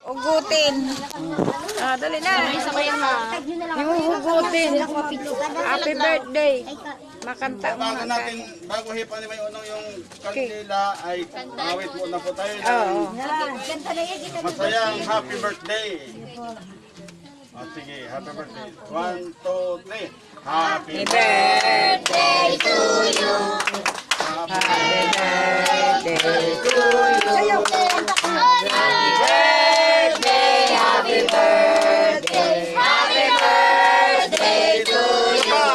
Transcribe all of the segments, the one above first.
Ugutin. Ah, dali na. Yung ugutin. Happy birthday. Makanta mo. Bago hipan ni May Unong yung kandila ay awit muna po tayo. Oo. Masayang happy birthday. Sige, happy birthday. 1, 2, 3. Happy Birthday to you. Happy birthday to you. Happy birthday, happy birthday, happy birthday to you.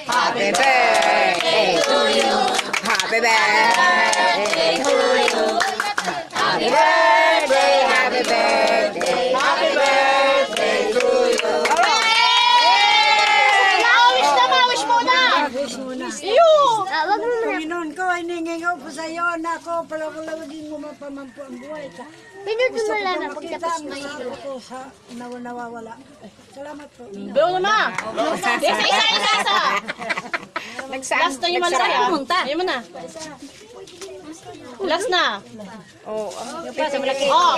Happy birthday to you. Happy birthday to you. Happy birthday, happy birthday, happy birthday to you. Panginoon ko, hiningingaw po sa iyo na ako palawalawagin mo mapamampo ang buhay ka. Pinagdumala na Makita pagkatapos ang na masarap ko sa nawawala. Salamat po. Belum naman. Isa. Last na yung malaki. Ayun mo na. Last na. Oh, Oh.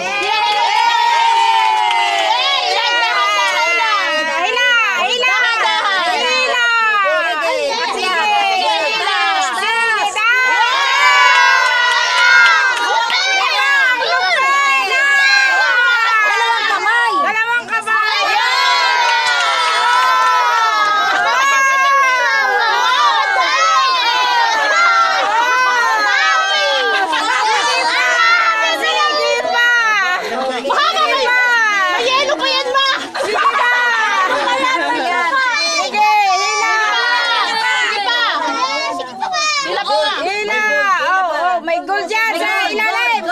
may gold dyan sa ilalim.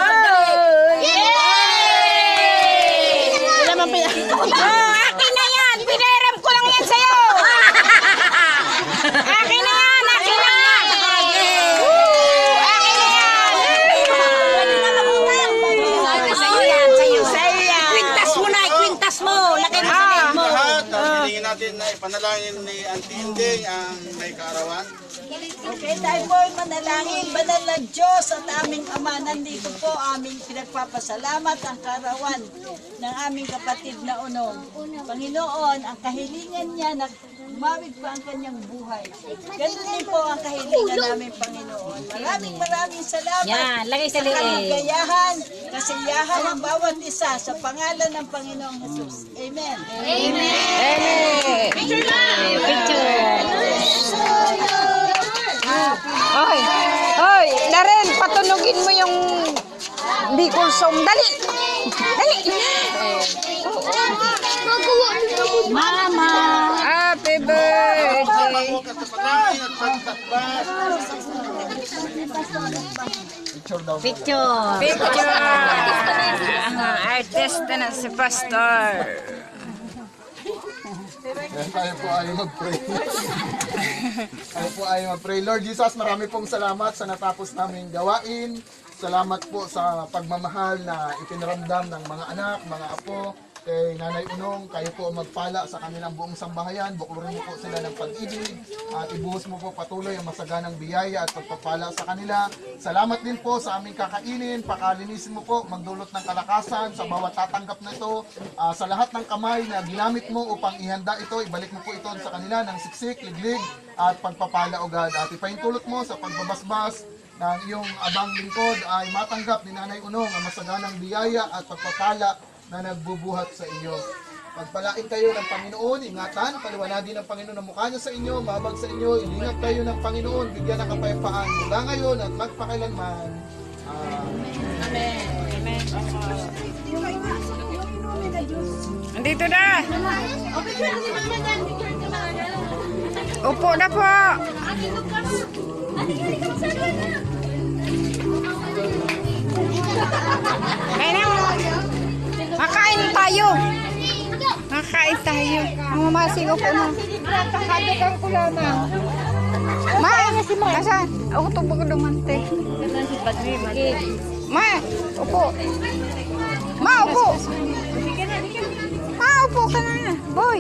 Akin na yan. Pinairam ko lang yan sa'yo. Akin na yan. Akin na yan. Akin na yan. Sa'yo yan. Sa'yo yan. Kwintas mo na. Kwintas mo. Laki mo sa leg mo. lahat, hilingin natin na ipanalangin ni Auntie Inding ang may kaarawan. Okay, tayo po ay manalangin. Banal na Diyos at aming Ama, nandito po aming pinagpapasalamat ang karawan ng aming kapatid na Unong. Panginoon, ang kahilingan niya na umawit pa ang kanyang buhay. Ganun din po ang kahilingan namin, Panginoon. Maraming salamat Yan, lagay sa sa liig. kaligayahan, kasiyahan ng bawat isa sa pangalan ng Panginoong Jesus. Amen. Hoy, hoy, Naren, patunugin mo yung di kulsong. Dali. Dali. Mama! Happy birthday. Huwag ka sa pagkain at pagtakbas. Picture. Picture. Artista na si Pastor. Tayo po ay mag-pray. Tayo po ay mag-pray. Lord Jesus, marami pong salamat sa natapos naming gawain. Salamat po sa pagmamahal na ipinaramdam ng mga anak, mga apo, kay Nanay Unong. Kayo po magpala sa kanilang buong sambahayan. Buklurin mo po sila ng pag-ibig at ibuhos mo po patuloy ang masaganang biyaya at pagpapala sa kanila. Salamat din po sa aming kakainin. Pakalinisin mo po, magdulot ng kalakasan sa bawat tatanggap na ito. Sa lahat ng kamay na ginamit mo upang ihanda ito, ibalik mo po ito sa kanila ng siksik, liglig at pagpapala o God. At ipahintulot mo sa pagbabasbas ng iyong abang lingkod ay matanggap ni Nanay Unong ang masaganang biyaya at pagpapala na nagbubuhat sa iyo. Pagpalain kayo ng Panginoon, ingatan, paliwanagin ng Panginoon ang mukha niya sa inyo, mabag sa inyo, ilingat kayo ng Panginoon, bigyan ng kapayapaan mula ngayon at magpakailanman. Andito na. Upo na po. Kaya na. Makain tayo. Makain tayo. Ang mamasig ako na. Kakadukan ko lang na. Ma, asan? Ako ito bago dumante. Ma, upo. Ma, upo. Ma, upo ka na. Boy.